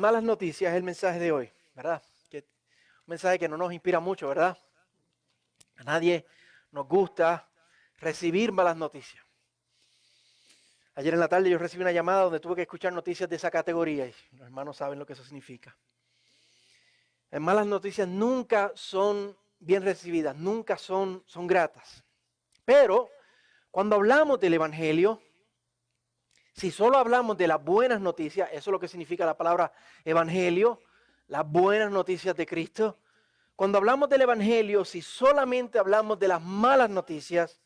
malas noticias es el mensaje de hoy, ¿verdad? Un mensaje que no nos inspira mucho, ¿verdad? A nadie nos gusta recibir malas noticias. Ayer en la tarde yo recibí una llamada donde tuve que escuchar noticias de esa categoría y los hermanos saben lo que eso significa. Las malas noticias nunca son bien recibidas, nunca son gratas. Pero cuando hablamos del Evangelio, si solo hablamos de las buenas noticias, eso es lo que significa la palabra Evangelio, las buenas noticias de Cristo. Cuando hablamos del Evangelio, si solamente hablamos de las malas noticias,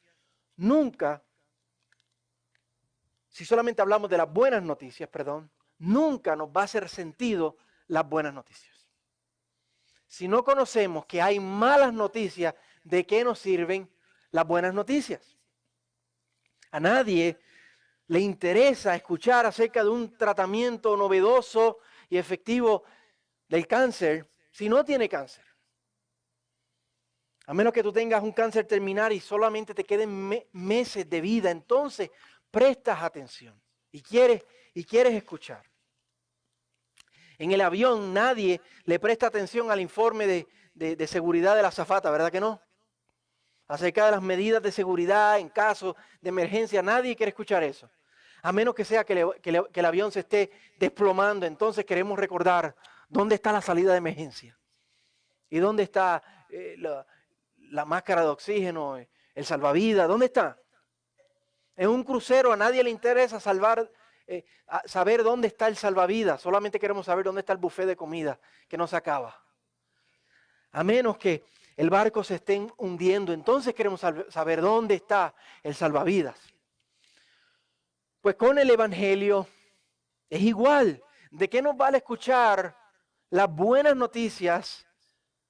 si solamente hablamos de las buenas noticias, nunca nos va a hacer sentido las buenas noticias. Si no conocemos que hay malas noticias, ¿de qué nos sirven las buenas noticias? A nadie le interesa escuchar acerca de un tratamiento novedoso y efectivo del cáncer si no tiene cáncer. A menos que tú tengas un cáncer terminal y solamente te queden meses de vida, entonces prestas atención y quieres escuchar. En el avión nadie le presta atención al informe de seguridad de la azafata, ¿verdad que no? Acerca de las medidas de seguridad en caso de emergencia, nadie quiere escuchar eso. A menos que sea que el avión se esté desplomando, entonces queremos recordar dónde está la salida de emergencia. Y dónde está la máscara de oxígeno, el salvavidas, ¿dónde está? En un crucero a nadie le interesa saber dónde está el salvavidas, solamente queremos saber dónde está el buffet de comida que no se acaba. A menos que el barco se esté hundiendo, entonces queremos saber dónde está el salvavidas. Pues con el Evangelio es igual. ¿De qué nos vale escuchar las buenas noticias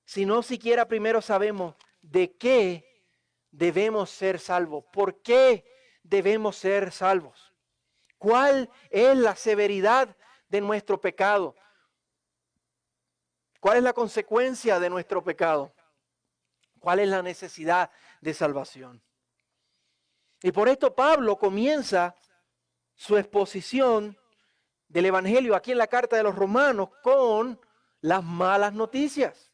si no siquiera primero sabemos de qué debemos ser salvos? ¿Por qué debemos ser salvos? ¿Cuál es la severidad de nuestro pecado? ¿Cuál es la consecuencia de nuestro pecado? ¿Cuál es la necesidad de salvación? Y por esto Pablo comienza su exposición del Evangelio aquí en la carta de los Romanos con las malas noticias.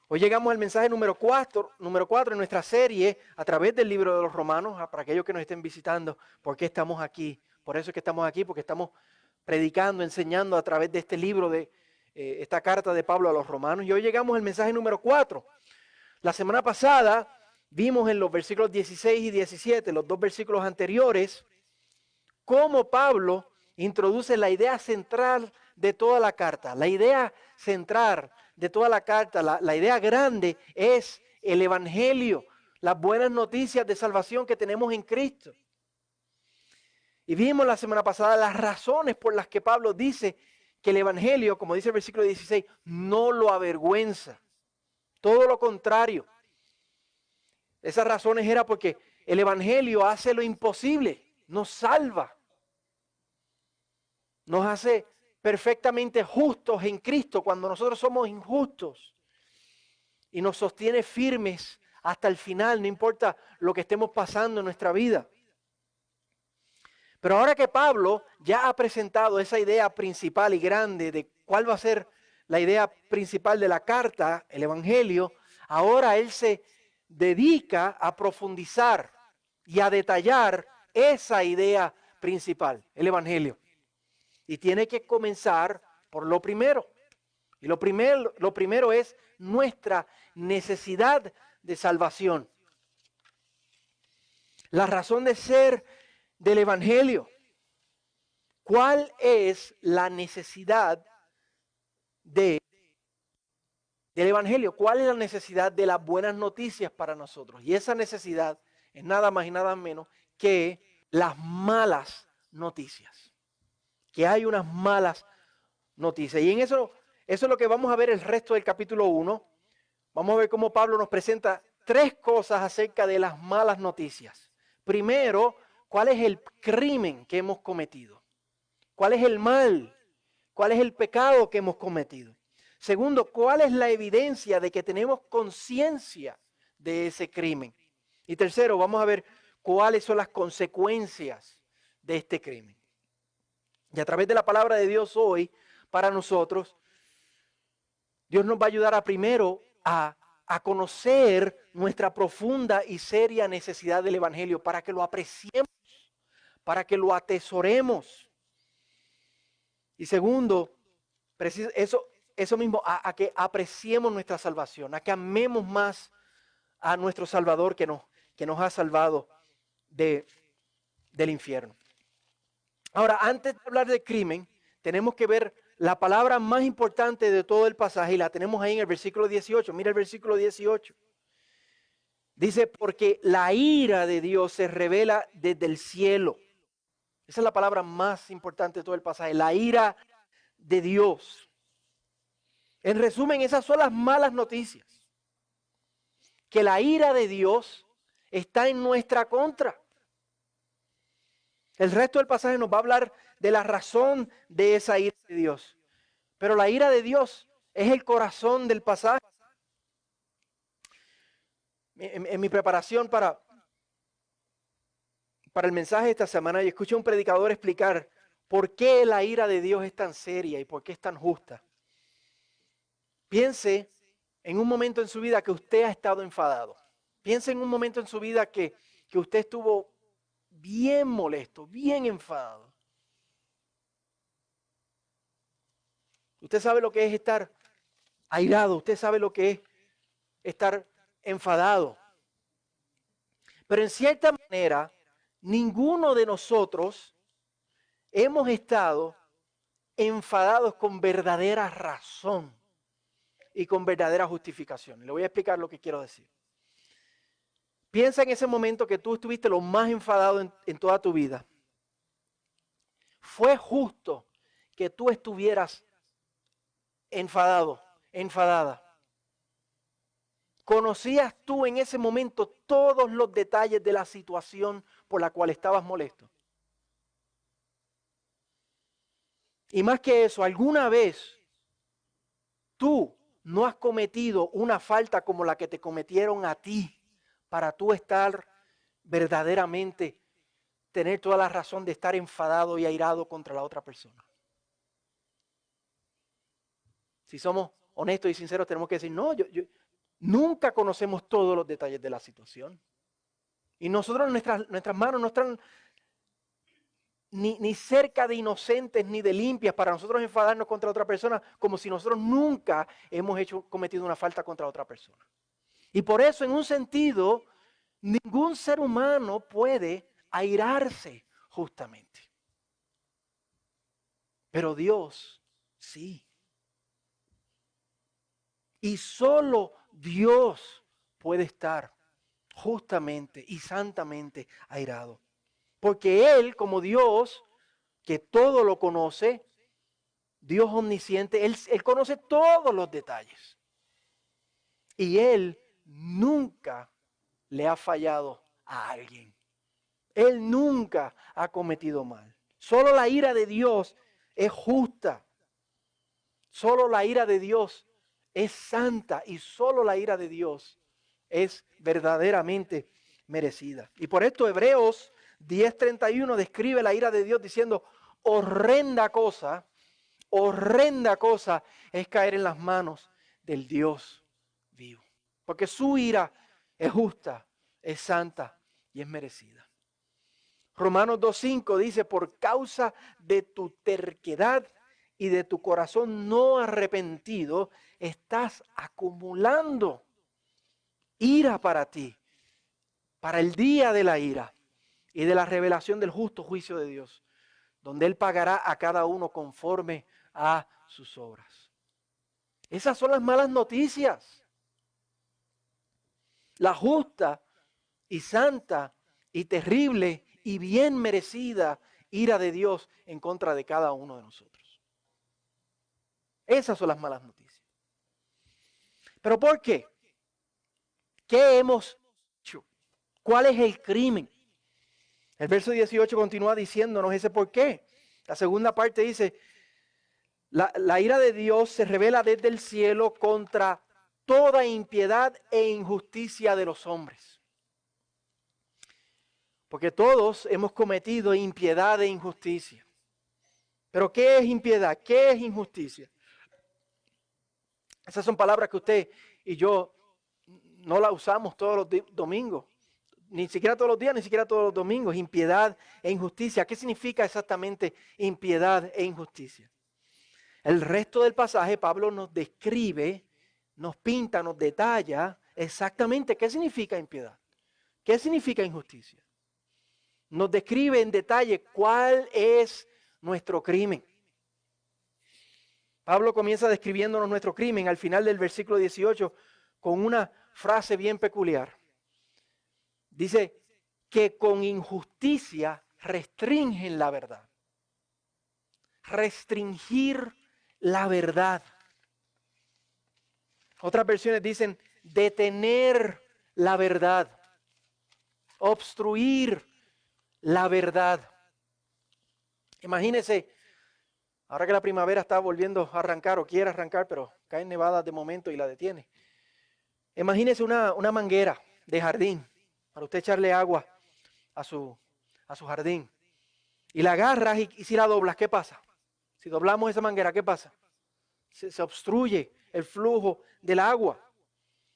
Hoy llegamos al mensaje número 4 en nuestra serie a través del libro de los Romanos, para aquellos que nos estén visitando. ¿Por qué estamos aquí? Por eso es que estamos aquí, porque estamos predicando, enseñando a través de este libro, de esta carta de Pablo a los Romanos. Y hoy llegamos al mensaje número 4. La semana pasada vimos en los versículos 16 y 17, los dos versículos anteriores, cómo Pablo introduce la idea central de toda la carta. La idea central de toda la carta, la idea grande es el Evangelio, las buenas noticias de salvación que tenemos en Cristo. Y vimos la semana pasada las razones por las que Pablo dice que el Evangelio, como dice el versículo 16, no lo avergüenza. Todo lo contrario. Esas razones era porque el Evangelio hace lo imposible, nos salva. Nos hace perfectamente justos en Cristo cuando nosotros somos injustos. Y nos sostiene firmes hasta el final, no importa lo que estemos pasando en nuestra vida. Pero ahora que Pablo ya ha presentado esa idea principal y grande de cuál va a ser la idea principal de la carta, el Evangelio, ahora él se dedica a profundizar y a detallar esa idea principal, el Evangelio. Y tiene que comenzar por lo primero. Y lo primero es nuestra necesidad de salvación. La razón de ser del Evangelio. ¿Cuál es la necesidad del Evangelio? ¿Cuál es la necesidad de las buenas noticias para nosotros? Y esa necesidad es nada más y nada menos que las malas noticias. Que hay unas malas noticias. Y en eso es lo que vamos a ver el resto del capítulo 1. Vamos a ver cómo Pablo nos presenta tres cosas acerca de las malas noticias. Primero, ¿cuál es el crimen que hemos cometido? ¿Cuál es el mal? ¿Cuál es el pecado que hemos cometido? Segundo, ¿cuál es la evidencia de que tenemos conciencia de ese crimen? Y tercero, vamos a ver cuáles son las consecuencias de este crimen. Y a través de la palabra de Dios hoy, para nosotros, Dios nos va a ayudar primero a conocer nuestra profunda y seria necesidad del Evangelio para que lo apreciemos, para que lo atesoremos. Y segundo, eso mismo, a que apreciemos nuestra salvación, a que amemos más a nuestro Salvador que nos ha salvado del infierno. Ahora, antes de hablar de crimen, tenemos que ver la palabra más importante de todo el pasaje y la tenemos ahí en el versículo 18. Mira el versículo 18. Dice, porque la ira de Dios se revela desde el cielo. Esa es la palabra más importante de todo el pasaje, la ira de Dios. En resumen, esas son las malas noticias. Que la ira de Dios está en nuestra contra. El resto del pasaje nos va a hablar de la razón de esa ira de Dios. Pero la ira de Dios es el corazón del pasaje. En mi preparación para el mensaje de esta semana, yo escuché a un predicador explicar por qué la ira de Dios es tan seria y por qué es tan justa. Piense en un momento en su vida que usted ha estado enfadado. Piense en un momento en su vida que usted estuvo bien molesto, bien enfadado. Usted sabe lo que es estar airado, usted sabe lo que es estar enfadado. Pero en cierta manera, ninguno de nosotros hemos estado enfadados con verdadera razón y con verdadera justificación. Le voy a explicar lo que quiero decir. Piensa en ese momento que tú estuviste lo más enfadado en toda tu vida. ¿Fue justo que tú estuvieras enfadado, enfadada? ¿Conocías tú en ese momento todos los detalles de la situación por la cual estabas molesto? Y más que eso, ¿alguna vez tú no has cometido una falta como la que te cometieron a ti para tú estar verdaderamente, tener toda la razón de estar enfadado y airado contra la otra persona? Si somos honestos y sinceros, tenemos que decir, no, nunca conocemos todos los detalles de la situación. Y nosotros, nuestras manos no están ni cerca de inocentes ni de limpias para nosotros enfadarnos contra otra persona, como si nosotros nunca hemos cometido una falta contra otra persona. Y por eso, en un sentido, ningún ser humano puede airarse justamente. Pero Dios sí. Y solo Dios puede estar justamente y santamente airado. Porque Él, como Dios, que todo lo conoce, Dios omnisciente, Él conoce todos los detalles. Y Él nunca le ha fallado a alguien. Él nunca ha cometido mal. Solo la ira de Dios es justa. Solo la ira de Dios es santa y solo la ira de Dios es verdaderamente merecida. Y por esto Hebreos 10:31 describe la ira de Dios diciendo, horrenda cosa es caer en las manos del Dios vivo. Porque su ira es justa, es santa y es merecida. Romanos 2:5 dice, por causa de tu terquedad y de tu corazón no arrepentido, estás acumulando ira para ti, para el día de la ira y de la revelación del justo juicio de Dios, donde Él pagará a cada uno conforme a sus obras. Esas son las malas noticias. La justa y santa y terrible y bien merecida ira de Dios en contra de cada uno de nosotros. Esas son las malas noticias. ¿Pero por qué? ¿Qué hemos hecho? ¿Cuál es el crimen? El verso 18 continúa diciéndonos ese por qué. La segunda parte dice, la ira de Dios se revela desde el cielo contra toda impiedad e injusticia de los hombres. Porque todos hemos cometido impiedad e injusticia. Pero ¿qué es impiedad? ¿Qué es injusticia? Esas son palabras que usted y yo no las usamos todos los domingos. Ni siquiera todos los días, ni siquiera todos los domingos. Impiedad e injusticia. ¿Qué significa exactamente impiedad e injusticia? El resto del pasaje, Pablo nos describe, nos pinta, nos detalla exactamente qué significa impiedad. ¿Qué significa injusticia? Nos describe en detalle cuál es nuestro crimen. Pablo comienza describiéndonos nuestro crimen al final del versículo 18 con una frase bien peculiar. Dice que con injusticia restringen la verdad. Restringir la verdad. Otras versiones dicen detener la verdad. Obstruir la verdad. Imagínense, ahora que la primavera está volviendo a arrancar o quiere arrancar, pero caen nevadas de momento y la detiene. Imagínese una manguera de jardín para usted echarle agua a su jardín. Y la agarras y si la doblas, ¿qué pasa? Si doblamos esa manguera, ¿qué pasa? Se obstruye el flujo del agua.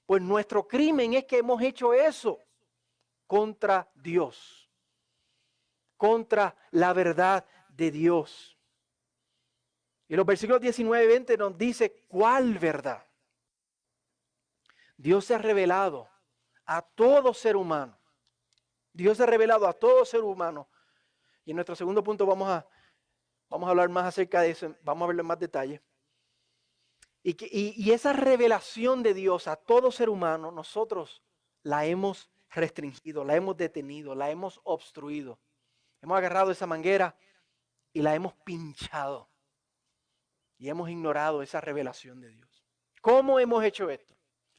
Pues nuestro crimen es que hemos hecho eso contra Dios, contra la verdad de Dios. Y los versículos 19 y 20 nos dice cuál verdad. Dios se ha revelado a todo ser humano. Dios se ha revelado a todo ser humano. Y en nuestro segundo punto vamos a hablar más acerca de eso, vamos a verlo en más detalle. Y esa revelación de Dios a todo ser humano, nosotros la hemos restringido, la hemos detenido, la hemos obstruido. Hemos agarrado esa manguera y la hemos pinchado. Y hemos ignorado esa revelación de Dios. ¿Cómo hemos hecho esto?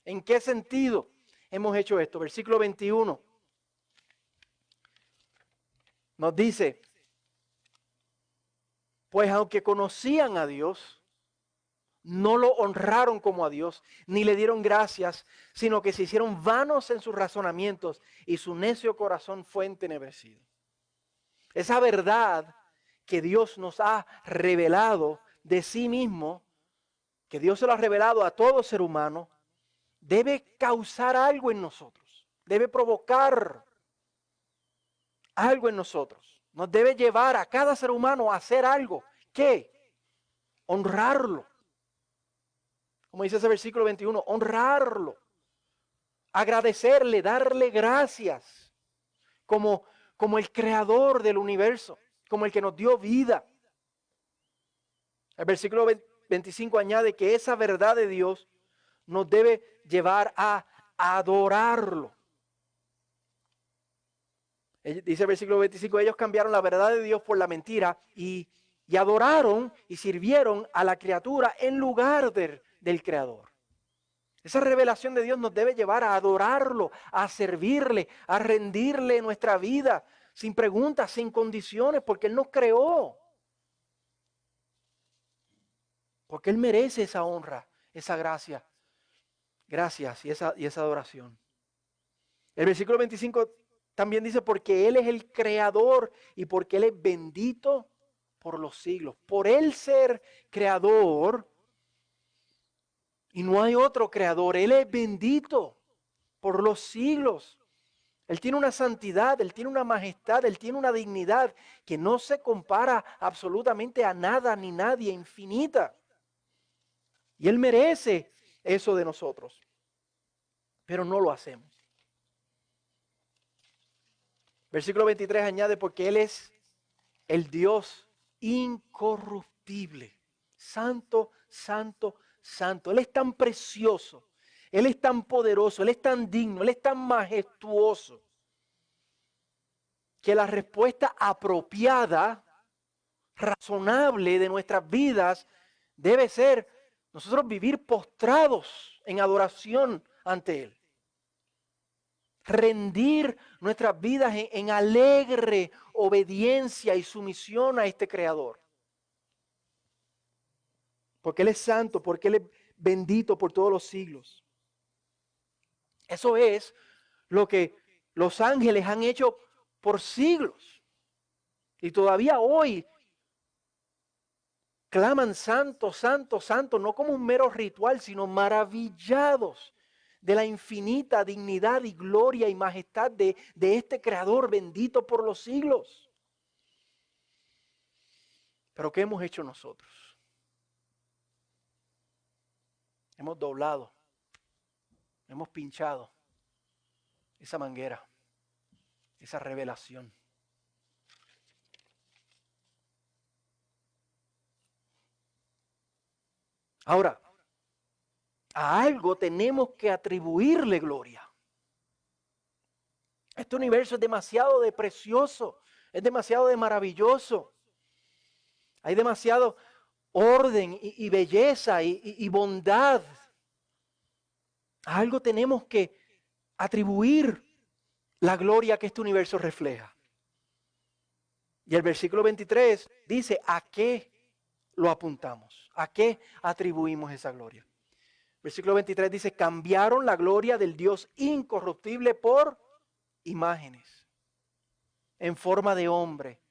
¿En qué sentido hemos hecho esto? Versículo 21 nos dice, pues aunque conocían a Dios, no lo honraron como a Dios, ni le dieron gracias, sino que se hicieron vanos en sus razonamientos y su necio corazón fue entenebrecido. Esa verdad que Dios nos ha revelado de sí mismo, que Dios se lo ha revelado a todo ser humano, debe causar algo en nosotros, debe provocar algo en nosotros. Nos debe llevar a cada ser humano a hacer algo. ¿Qué? Honrarlo. Como dice ese versículo 21, honrarlo. Agradecerle, darle gracias. Como el creador del universo, como el que nos dio vida. El versículo 25 añade que esa verdad de Dios nos debe llevar a adorarlo. Dice el versículo 25, ellos cambiaron la verdad de Dios por la mentira y adoraron y sirvieron a la criatura en lugar del Creador. Esa revelación de Dios nos debe llevar a adorarlo, a servirle, a rendirle nuestra vida, sin preguntas, sin condiciones, porque Él nos creó. Porque Él merece esa honra, esa gracia. Gracias y esa adoración. El versículo 25 también dice, porque Él es el creador y porque Él es bendito por los siglos. Por Él ser creador, y no hay otro creador, Él es bendito por los siglos. Él tiene una santidad, Él tiene una majestad, Él tiene una dignidad que no se compara absolutamente a nada ni nadie, infinita. Y Él merece eso de nosotros, pero no lo hacemos. Versículo 23 añade, porque Él es el Dios incorruptible, santo, santo, santo. Él es tan precioso, Él es tan poderoso, Él es tan digno, Él es tan majestuoso, que la respuesta apropiada, razonable de nuestras vidas debe ser nosotros vivir postrados en adoración ante Él. Rendir nuestras vidas en alegre obediencia y sumisión a este Creador. Porque Él es santo, porque Él es bendito por todos los siglos. Eso es lo que los ángeles han hecho por siglos. Y todavía hoy claman santo, santo, santo, no como un mero ritual, sino maravillados de la infinita dignidad y gloria y majestad de este Creador bendito por los siglos. Pero ¿qué hemos hecho nosotros? Hemos doblado, hemos pinchado esa manguera, esa revelación. Ahora, a algo tenemos que atribuirle gloria. Este universo es demasiado de precioso, es demasiado de maravilloso. Hay demasiado orden y belleza y bondad. A algo tenemos que atribuir la gloria que este universo refleja. Y el versículo 23 dice, ¿a qué lo apuntamos? ¿A qué atribuimos esa gloria? Versículo 23 dice, cambiaron la gloria del Dios incorruptible por imágenes en forma de hombre,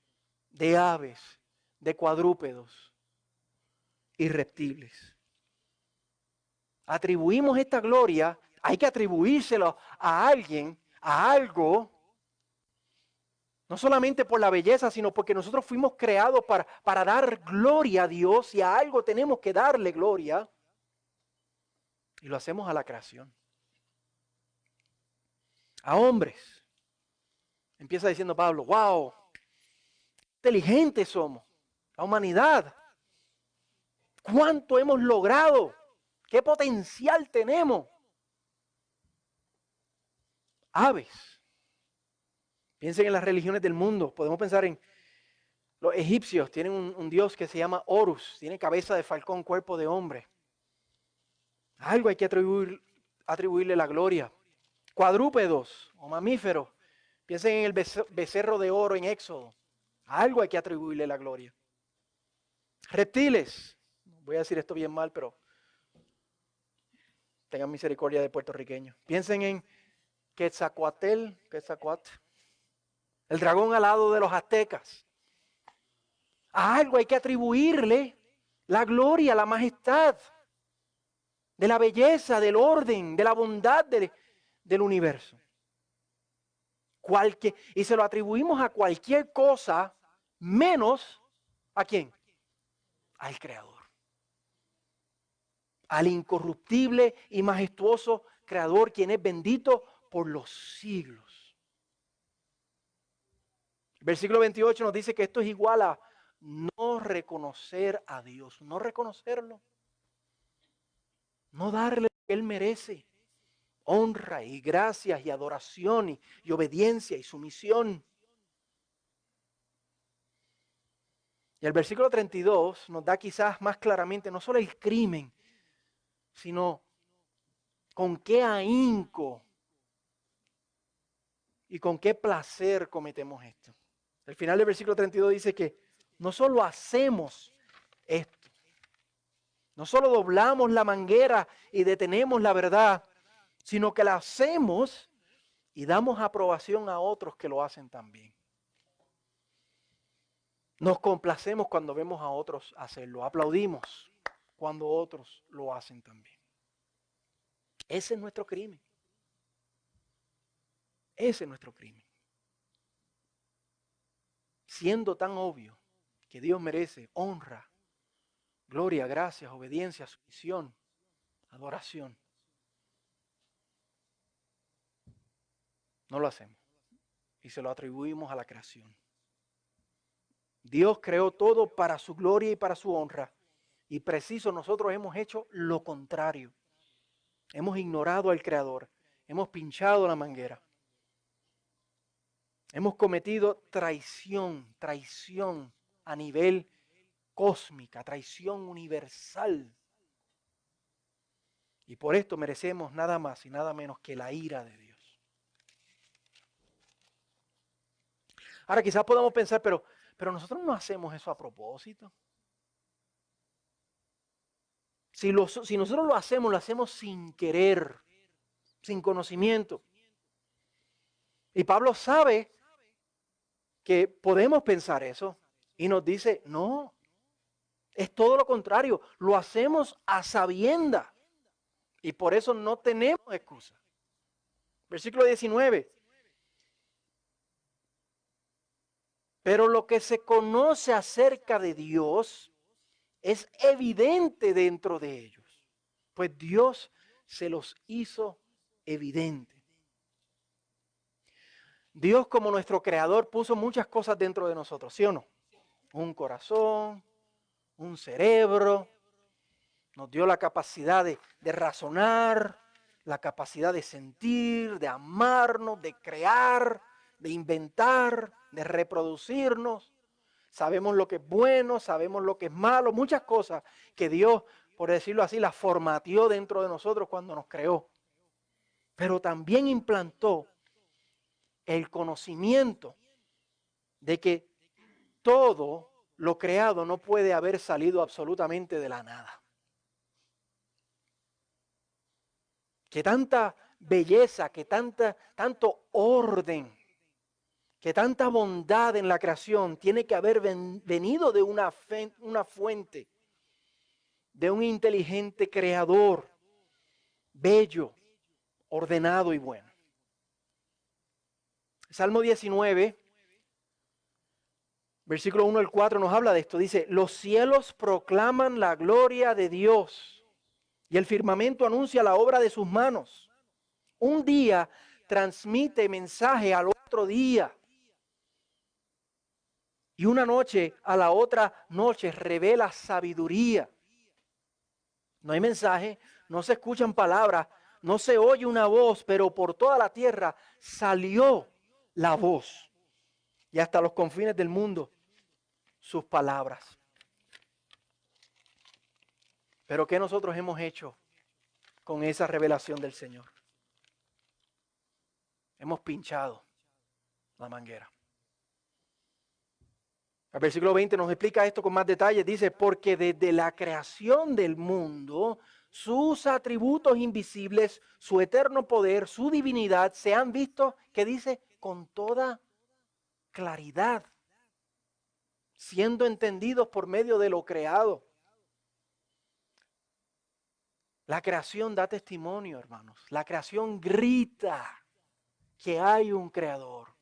de aves, de cuadrúpedos y reptiles. Atribuimos esta gloria, hay que atribuírselo a alguien, a algo, no solamente por la belleza, sino porque nosotros fuimos creados para dar gloria a Dios y a algo tenemos que darle gloria. Y lo hacemos a la creación. A hombres. Empieza diciendo Pablo, wow, inteligentes somos, la humanidad. ¿Cuánto hemos logrado? ¿Qué potencial tenemos? Aves. Piensen en las religiones del mundo. Podemos pensar en los egipcios. Tienen un dios que se llama Horus. Tiene cabeza de falcón, cuerpo de hombre. Algo hay que atribuirle la gloria. Cuadrúpedos o mamíferos. Piensen en el becerro de oro en Éxodo. Algo hay que atribuirle la gloria. Reptiles. Voy a decir esto bien mal, pero tengan misericordia de puertorriqueños. Piensen en Quetzalcóatl, el dragón alado de los aztecas. A algo hay que atribuirle la gloria, la majestad, de la belleza, del orden, de la bondad del universo. Y se lo atribuimos a cualquier cosa, menos ¿a quién? Al Creador. Al incorruptible y majestuoso Creador, quien es bendito por los siglos. El versículo 28 nos dice que esto es igual a no reconocer a Dios, no reconocerlo, no darle lo que Él merece, honra y gracias y adoración y obediencia y sumisión. Y el versículo 32 nos da quizás más claramente no solo el crimen, sino con qué ahínco y con qué placer cometemos esto. El final del versículo 32 dice que no solo hacemos esto, no solo doblamos la manguera y detenemos la verdad, sino que la hacemos y damos aprobación a otros que lo hacen también. Nos complacemos cuando vemos a otros hacerlo, aplaudimos cuando otros lo hacen también. Ese es nuestro crimen. Ese es nuestro crimen. Siendo tan obvio que Dios merece honra, gloria, gracias, obediencia, sumisión, adoración. No lo hacemos y se lo atribuimos a la creación. Dios creó todo para su gloria y para su honra. Y preciso, nosotros hemos hecho lo contrario. Hemos ignorado al Creador. Hemos pinchado la manguera. Hemos cometido traición a nivel cósmica, traición universal. Y por esto merecemos nada más y nada menos que la ira de Dios. Ahora quizás podamos pensar, pero nosotros no hacemos eso a propósito. Si nosotros lo hacemos sin querer, sin conocimiento. Y Pablo sabe que podemos pensar eso y nos dice, no, Es todo lo contrario, lo hacemos a sabiendas y por eso no tenemos excusa. Versículo 19. Pero lo que se conoce acerca de Dios es evidente dentro de ellos, pues Dios se los hizo evidente. Dios, como nuestro creador, puso muchas cosas dentro de nosotros, ¿sí o no? Un corazón, un cerebro, nos dio la capacidad de razonar, la capacidad de sentir, de amarnos, de crear, de inventar, de reproducirnos. Sabemos lo que es bueno, sabemos lo que es malo, muchas cosas que Dios, por decirlo así, las formateó dentro de nosotros cuando nos creó. Pero también implantó el conocimiento de que todo lo creado no puede haber salido absolutamente de la nada. Que tanta belleza, que tanto orden, que tanta bondad en la creación tiene que haber venido de una fuente, de un inteligente creador, bello, ordenado y bueno. Salmo 19, versículo 1 al 4 nos habla de esto. Dice, los cielos proclaman la gloria de Dios y el firmamento anuncia la obra de sus manos. Un día transmite mensaje al otro día y una noche a la otra noche revela sabiduría. No hay mensaje, no se escuchan palabras, no se oye una voz, pero por toda la tierra salió la voz y hasta los confines del mundo sus palabras. Pero ¿qué nosotros hemos hecho con esa revelación del Señor? Hemos pinchado la manguera. El versículo 20 nos explica esto con más detalles. Dice, porque desde la creación del mundo, sus atributos invisibles, su eterno poder, su divinidad, se han visto, ¿qué dice? Con toda claridad, siendo entendidos por medio de lo creado. La creación da testimonio, hermanos. La creación grita que hay un creador.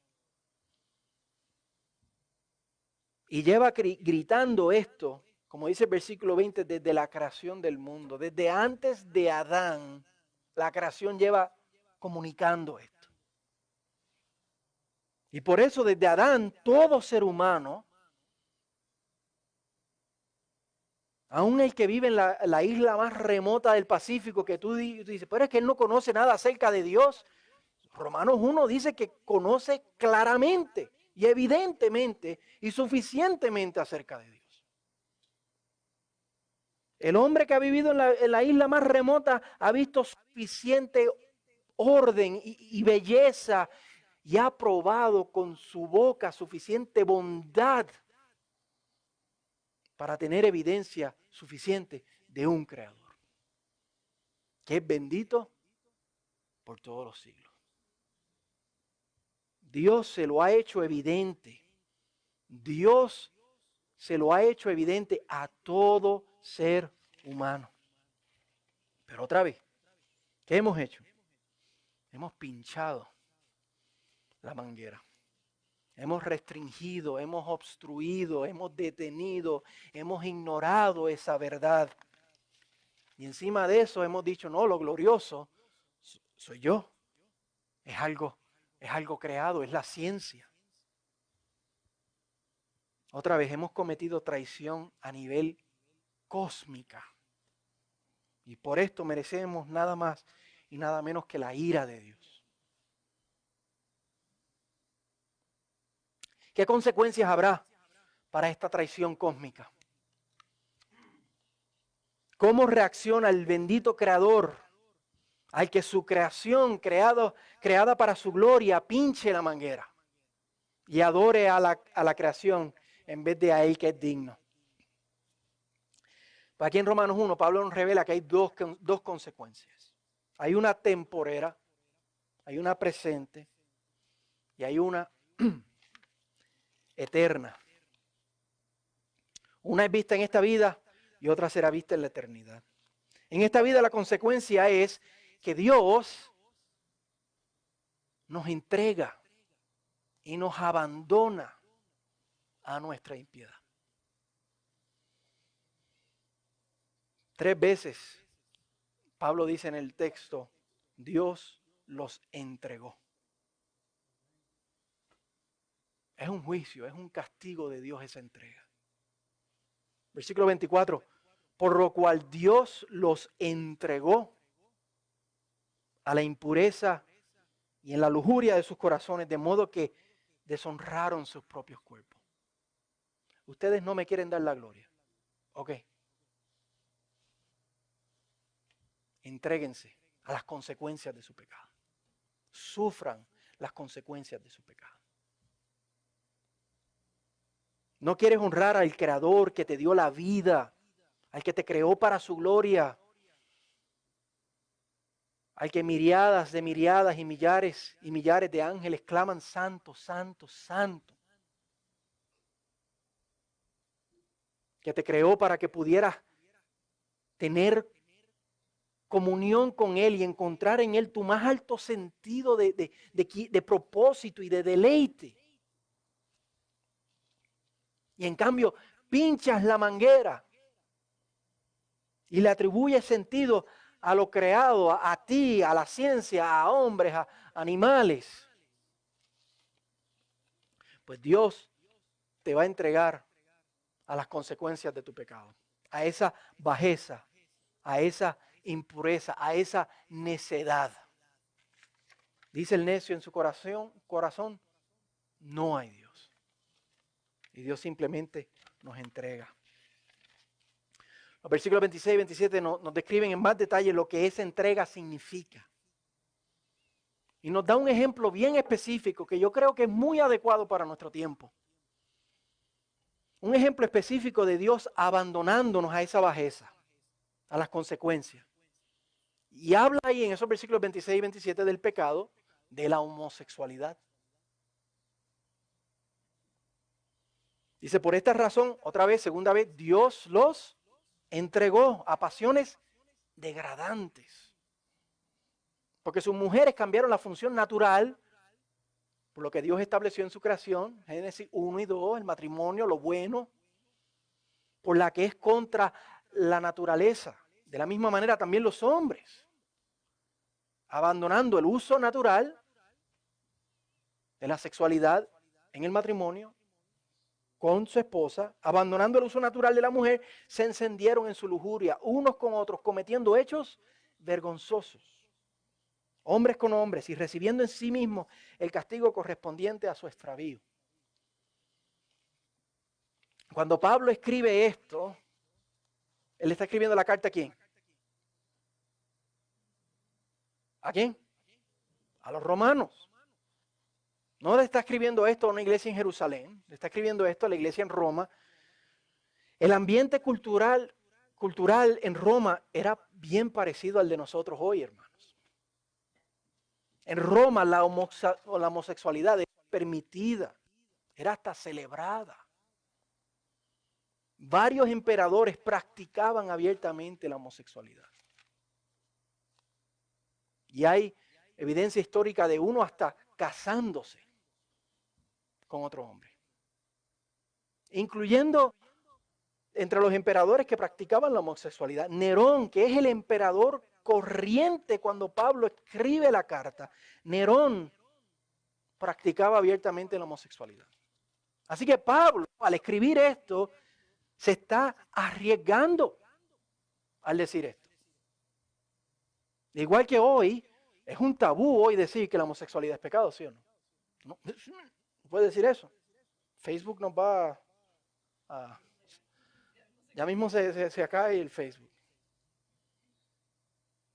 Y lleva gritando esto, como dice el versículo 20, desde la creación del mundo. Desde antes de Adán, la creación lleva comunicando esto. Y por eso desde Adán, todo ser humano, aún el que vive en la isla más remota del Pacífico, que tú dices, pero es que él no conoce nada acerca de Dios. Romanos 1 dice que conoce claramente y evidentemente y suficientemente acerca de Dios. El hombre que ha vivido en la isla más remota ha visto suficiente orden y belleza y ha probado con su boca suficiente bondad para tener evidencia suficiente de un creador que es bendito por todos los siglos. Dios se lo ha hecho evidente. Dios se lo ha hecho evidente a todo ser humano. Pero otra vez, ¿qué hemos hecho? Hemos pinchado la manguera. Hemos restringido, hemos obstruido, hemos detenido, hemos ignorado esa verdad. Y encima de eso hemos dicho, no, lo glorioso soy yo. Es algo creado, es la ciencia. Otra vez hemos cometido traición a nivel cósmica. Y por esto merecemos nada más y nada menos que la ira de Dios. ¿Qué consecuencias habrá para esta traición cósmica? ¿Cómo reacciona el bendito Creador al que su creación, creada para su gloria, pinche la manguera y adore a la creación en vez de a Él que es digno? Pues aquí en Romanos 1, Pablo nos revela que hay dos consecuencias. Hay una temporera, hay una presente y hay una eterna. Una es vista en esta vida y otra será vista en la eternidad. En esta vida la consecuencia es que Dios nos entrega y nos abandona a nuestra impiedad. 3 veces Pablo dice en el texto, Dios los entregó. Es un juicio, es un castigo de Dios esa entrega. Versículo 24, por lo cual Dios los entregó a la impureza y en la lujuria de sus corazones, de modo que deshonraron sus propios cuerpos. Ustedes no me quieren dar la gloria. Ok. Entréguense a las consecuencias de su pecado. Sufran las consecuencias de su pecado. No quieres honrar al Creador que te dio la vida, al que te creó para su gloria, al que miriadas y millares de ángeles claman santo, santo, santo. Que te creó para que pudieras tener comunión con Él y encontrar en Él tu más alto sentido de propósito y de deleite. Y en cambio, pinchas la manguera y le atribuyes sentido a lo creado, a ti, a la ciencia, a hombres, a animales. Pues Dios te va a entregar a las consecuencias de tu pecado, a esa bajeza, a esa impureza, a esa necedad. Dice el necio en su corazón, no hay Dios. Y Dios simplemente nos entrega. Los versículos 26 y 27 nos describen en más detalle lo que esa entrega significa. Y nos da un ejemplo bien específico que yo creo que es muy adecuado para nuestro tiempo. Un ejemplo específico de Dios abandonándonos a esa bajeza, a las consecuencias. Y habla ahí en esos versículos 26 y 27 del pecado, de la homosexualidad. Dice, por esta razón, otra vez, segunda vez, Dios los entregó a pasiones degradantes. Porque sus mujeres cambiaron la función natural, por lo que Dios estableció en su creación, Génesis 1 y 2, el matrimonio, lo bueno, por la que es contra la naturaleza. De la misma manera también los hombres, abandonando el uso natural de la sexualidad en el matrimonio, con su esposa, abandonando el uso natural de la mujer, se encendieron en su lujuria, unos con otros, cometiendo hechos vergonzosos. Hombres con hombres y recibiendo en sí mismos el castigo correspondiente a su extravío. Cuando Pablo escribe esto, él está escribiendo la carta ¿a quién? ¿A quién? A los romanos. No le está escribiendo esto a una iglesia en Jerusalén, le está escribiendo esto a la iglesia en Roma. El ambiente cultural en Roma era bien parecido al de nosotros hoy, hermanos. En Roma la homosexualidad era permitida, era hasta celebrada. Varios emperadores practicaban abiertamente la homosexualidad. Y hay evidencia histórica de uno hasta casándose con otro hombre. Incluyendo entre los emperadores que practicaban la homosexualidad, Nerón, que es el emperador corriente cuando Pablo escribe la carta, Nerón practicaba abiertamente la homosexualidad. Así que Pablo, al escribir esto, se está arriesgando al decir esto. Igual que hoy, es un tabú hoy decir que la homosexualidad es pecado, ¿sí o no? No puede decir eso. Facebook nos va a... Ya mismo se acaba el Facebook.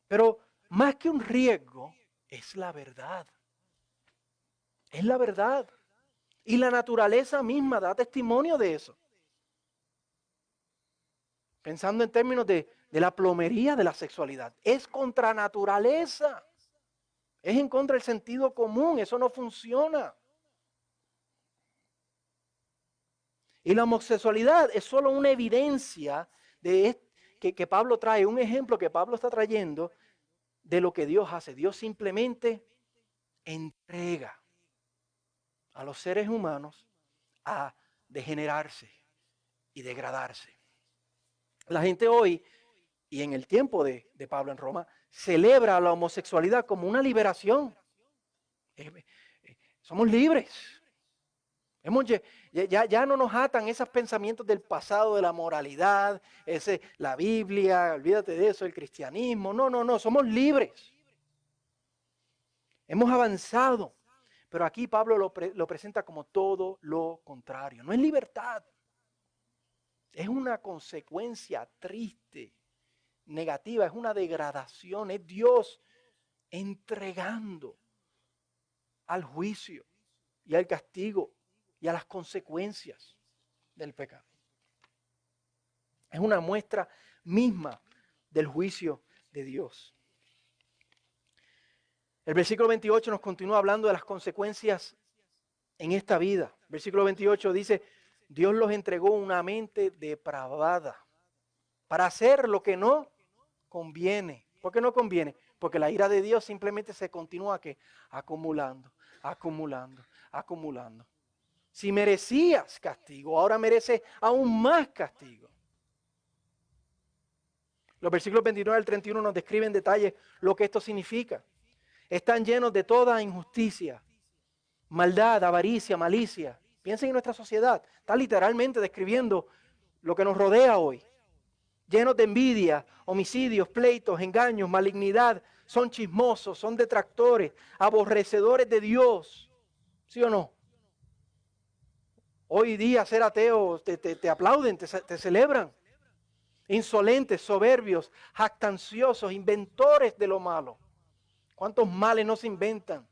Pero más que un riesgo, es la verdad. Es la verdad. Y la naturaleza misma da testimonio de eso. Pensando en términos de la plomería de la sexualidad. Es contra naturaleza. Es en contra del sentido común. Eso no funciona. Y la homosexualidad es solo una evidencia que Pablo trae, un ejemplo que Pablo está trayendo de lo que Dios hace. Dios simplemente entrega a los seres humanos a degenerarse y degradarse. La gente hoy, y en el tiempo de Pablo en Roma, celebra la homosexualidad como una liberación. Somos libres. Ya no nos atan esos pensamientos del pasado, de la moralidad, la Biblia, olvídate de eso, el cristianismo. No, somos libres. Hemos avanzado, pero aquí Pablo lo presenta como todo lo contrario. No es libertad, es una consecuencia triste, negativa, es una degradación, es Dios entregando al juicio y al castigo y a las consecuencias del pecado. Es una muestra misma del juicio de Dios. El versículo 28 nos continúa hablando de las consecuencias en esta vida. Versículo 28 dice, Dios los entregó una mente depravada para hacer lo que no conviene. ¿Por qué no conviene? Porque la ira de Dios simplemente se continúa acumulando. Si merecías castigo, ahora mereces aún más castigo. Los versículos 29 al 31 nos describen en detalle lo que esto significa. Están llenos de toda injusticia, maldad, avaricia, malicia. Piensen en nuestra sociedad. Está literalmente describiendo lo que nos rodea hoy. Llenos de envidia, homicidios, pleitos, engaños, malignidad. Son chismosos, son detractores, aborrecedores de Dios. ¿Sí o no? Hoy día ser ateo te aplauden, te celebran. Insolentes, soberbios, jactanciosos, inventores de lo malo. ¿Cuántos males no se inventan?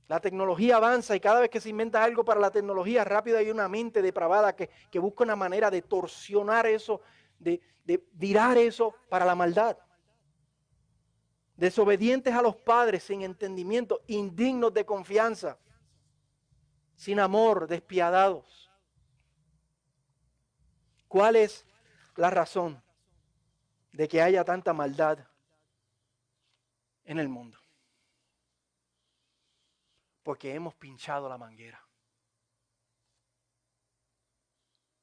La tecnología avanza y cada vez que se inventa algo para la tecnología, rápido hay una mente depravada que busca una manera de torsionar eso, de virar eso para la maldad. Desobedientes a los padres, sin entendimiento, indignos de confianza, sin amor, despiadados. ¿Cuál es la razón de que haya tanta maldad en el mundo? Porque hemos pinchado la manguera.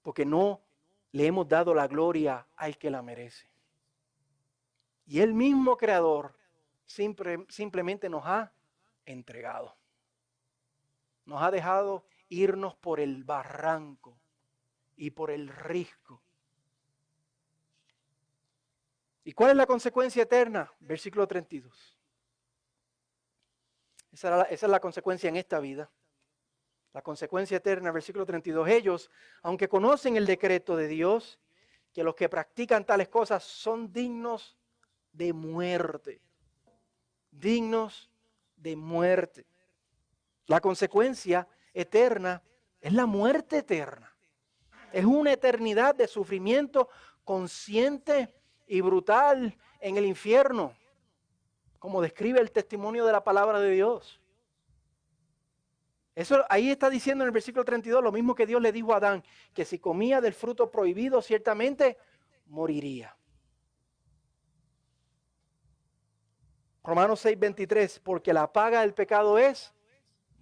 Porque no le hemos dado la gloria al que la merece. Y el mismo Creador simplemente nos ha entregado. Nos ha dejado irnos por el barranco y por el risco. ¿Y cuál es la consecuencia eterna? Versículo 32. Esa es la consecuencia en esta vida. La consecuencia eterna, versículo 32. Ellos, aunque conocen el decreto de Dios, que los que practican tales cosas son dignos de muerte. Dignos de muerte. La consecuencia eterna es la muerte eterna. Es una eternidad de sufrimiento consciente y brutal en el infierno, como describe el testimonio de la palabra de Dios. Eso ahí está diciendo en el versículo 32 lo mismo que Dios le dijo a Adán, que si comía del fruto prohibido ciertamente moriría. Romanos 6:23, porque la paga del pecado es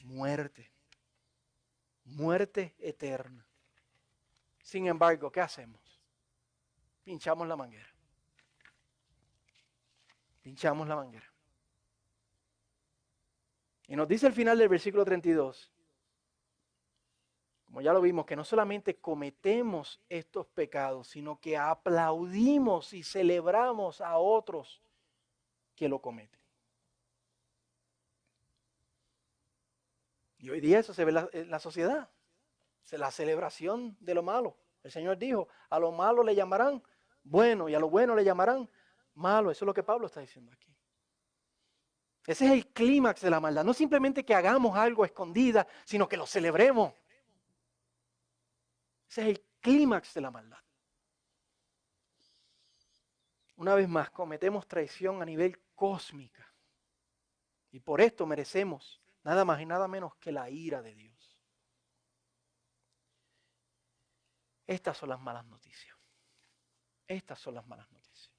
muerte. Muerte eterna. Sin embargo, ¿qué hacemos? Pinchamos la manguera. Pinchamos la manguera. Y nos dice al final del versículo 32, como ya lo vimos, que no solamente cometemos estos pecados, sino que aplaudimos y celebramos a otros que lo cometen. Y hoy día eso se ve en la sociedad. Es la celebración de lo malo. El Señor dijo, a lo malo le llamarán bueno y a lo bueno le llamarán malo. Eso es lo que Pablo está diciendo aquí. Ese es el clímax de la maldad. No simplemente que hagamos algo a escondida, sino que lo celebremos. Ese es el clímax de la maldad. Una vez más, cometemos traición a nivel cósmica. Y por esto merecemos nada más y nada menos que la ira de Dios. Estas son las malas noticias. Estas son las malas noticias.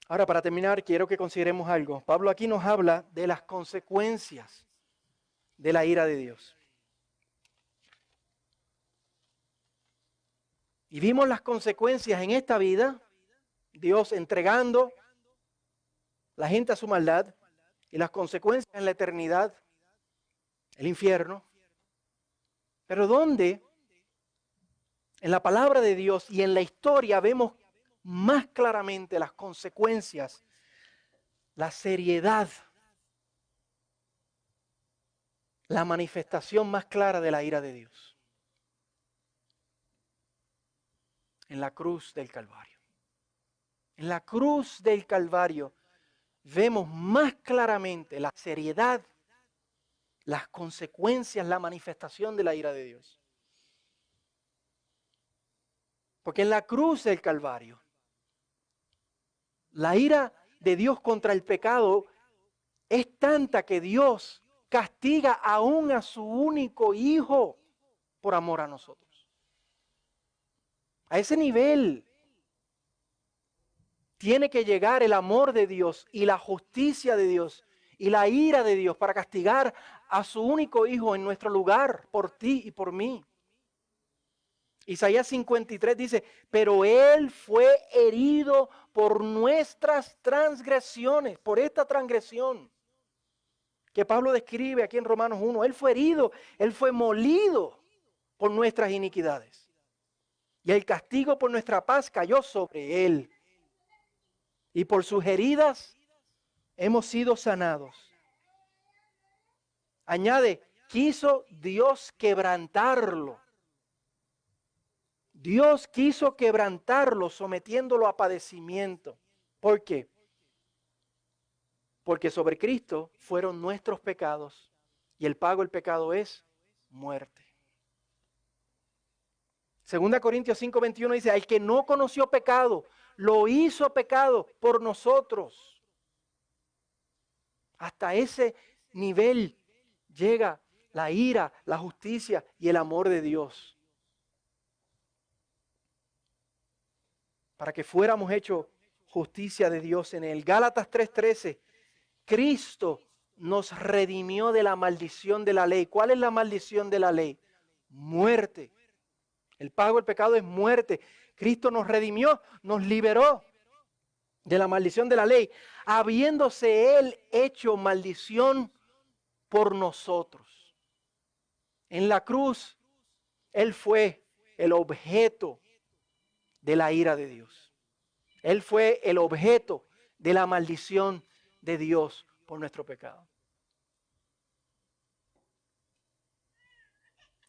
Ahora, para terminar, quiero que consideremos algo. Pablo aquí nos habla de las consecuencias de la ira de Dios. Y vimos las consecuencias en esta vida, Dios entregando la gente a su maldad, y las consecuencias en la eternidad, el infierno. Pero ¿dónde? En la palabra de Dios y en la historia vemos más claramente las consecuencias, la seriedad, la manifestación más clara de la ira de Dios. En la cruz del Calvario. En la cruz del Calvario vemos más claramente la seriedad, las consecuencias, la manifestación de la ira de Dios. Porque en la cruz del Calvario, la ira de Dios contra el pecado es tanta que Dios castiga aún a su único hijo por amor a nosotros. A ese nivel tiene que llegar el amor de Dios y la justicia de Dios y la ira de Dios para castigar a su único hijo en nuestro lugar, por ti y por mí. Isaías 53 dice, pero Él fue herido por nuestras transgresiones, por esta transgresión que Pablo describe aquí en Romanos 1. Él fue herido, Él fue molido por nuestras iniquidades. Y el castigo por nuestra paz cayó sobre Él. Y por sus heridas hemos sido sanados. Añade, quiso Dios quebrantarlo. Dios quiso quebrantarlo sometiéndolo a padecimiento. ¿Por qué? Porque sobre Cristo fueron nuestros pecados y el pago del pecado es muerte. 2 Corintios 5:21 dice, al que no conoció pecado, lo hizo pecado por nosotros. Hasta ese nivel llega la ira, la justicia y el amor de Dios. Para que fuéramos hechos justicia de Dios en él. Gálatas 3:13, Cristo nos redimió de la maldición de la ley. ¿Cuál es la maldición de la ley? Muerte. El pago del pecado es muerte. Cristo nos redimió, nos liberó de la maldición de la ley, habiéndose Él hecho maldición por nosotros. En la cruz, Él fue el objeto de la ira de Dios. Él fue el objeto de la maldición de Dios por nuestro pecado.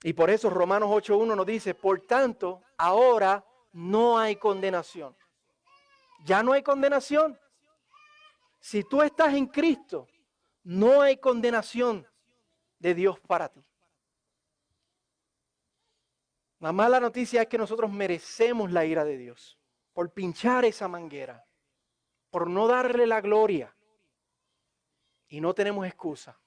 Y por eso Romanos 8:1 nos dice, por tanto, ahora no hay condenación. Ya no hay condenación. Si tú estás en Cristo, no hay condenación de Dios para ti. La mala noticia es que nosotros merecemos la ira de Dios por pinchar esa manguera, por no darle la gloria. Y no tenemos excusa.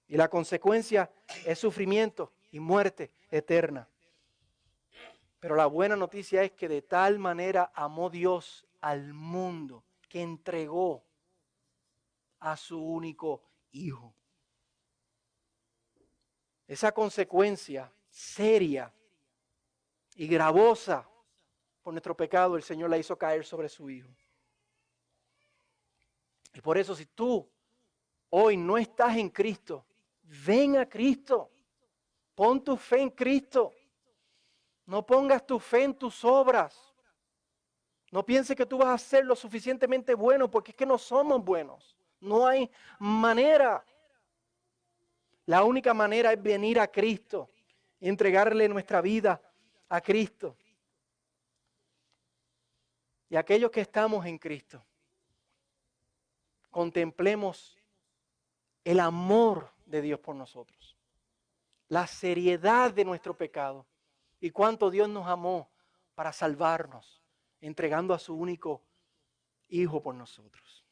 Y la consecuencia es sufrimiento y muerte eterna. Pero la buena noticia es que de tal manera amó Dios al mundo que entregó a su único Hijo. Esa consecuencia seria y gravosa por nuestro pecado, el Señor la hizo caer sobre su Hijo. Y por eso si tú hoy no estás en Cristo, ven a Cristo. Pon tu fe en Cristo. No pongas tu fe en tus obras. No pienses que tú vas a ser lo suficientemente bueno, porque es que no somos buenos. No hay manera. La única manera es venir a Cristo y entregarle nuestra vida a Cristo. Y aquellos que estamos en Cristo, contemplemos el amor de Dios por nosotros, la seriedad de nuestro pecado y cuánto Dios nos amó para salvarnos, entregando a su único Hijo por nosotros.